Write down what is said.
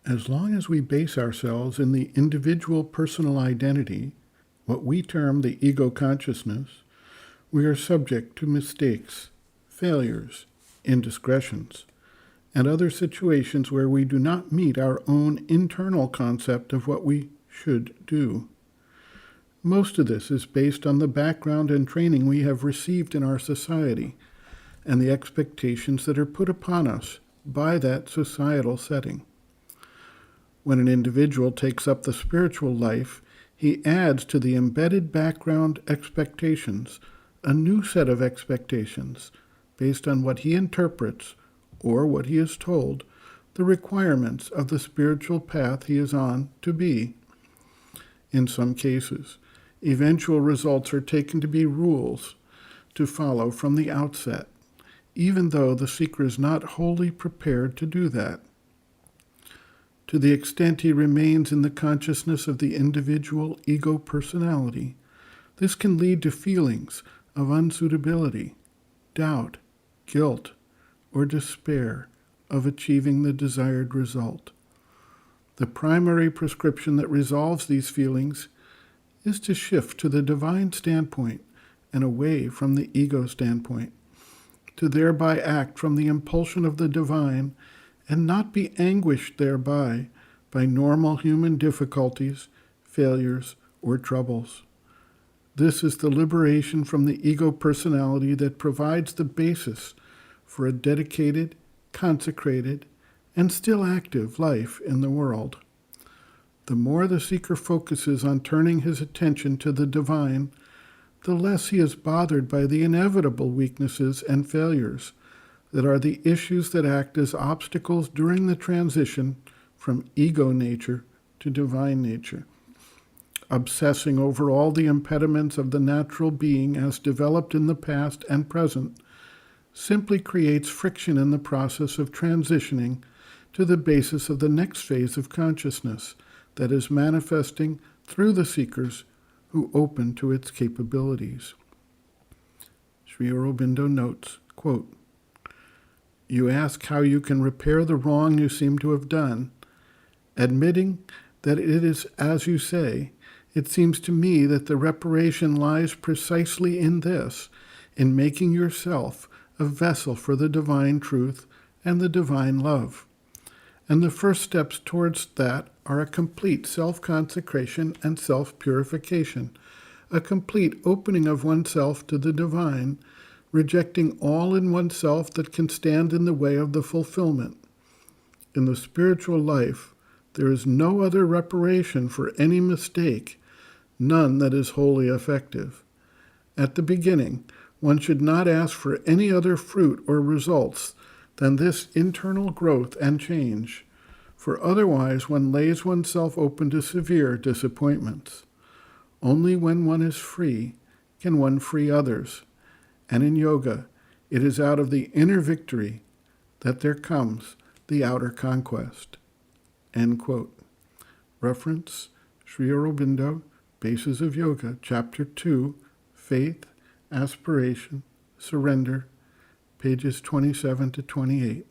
As long as we base ourselves in the individual personal identity, what we term the ego consciousness, we are subject to mistakes, failures, indiscretions, and other situations where we do not meet our own internal concept of what we should do. Most of this is based on the background and training we have received in our society and the expectations that are put upon us by that societal setting. When an individual takes up the spiritual life, he adds to the embedded background expectations a new set of expectations based on what he interprets, or what he is told, the requirements of the spiritual path he is on to be. In some cases, eventual results are taken to be rules to follow from the outset, even though the seeker is not wholly prepared to do that. To the extent he remains in the consciousness of the individual ego personality, this can lead to feelings of unsuitability, doubt, guilt, or despair of achieving the desired result. The primary prescription that resolves these feelings is to shift to the divine standpoint and away from the ego standpoint, to thereby act from the impulsion of the divine and not be anguished thereby by normal human difficulties, failures, or troubles. This is the liberation from the ego personality that provides the basis for a dedicated, consecrated, and still active life in the world. The more the seeker focuses on turning his attention to the divine, the less he is bothered by the inevitable weaknesses and failures that are the issues that act as obstacles during the transition from ego nature to divine nature. Obsessing over all the impediments of the natural being as developed in the past and present simply creates friction in the process of transitioning to the basis of the next phase of consciousness that is manifesting through the seekers who open to its capabilities. Sri Aurobindo notes, quote, "You ask how you can repair the wrong you seem to have done. Admitting that it is as you say, it seems to me that the reparation lies precisely in this, in making yourself a vessel for the divine truth and the divine love. And the first steps towards that are a complete self-consecration and self-purification, a complete opening of oneself to the divine, rejecting all in oneself that can stand in the way of the fulfillment. In the spiritual life, there is no other reparation for any mistake, none that is wholly effective. At the beginning, one should not ask for any other fruit or results than this internal growth and change, for otherwise one lays oneself open to severe disappointments. Only when one is free can one free others, and in yoga, it is out of the inner victory that there comes the outer conquest." End quote. Reference, Sri Aurobindo, Bases of Yoga, Chapter 2, Faith, Aspiration, Surrender, pages 27 to 28.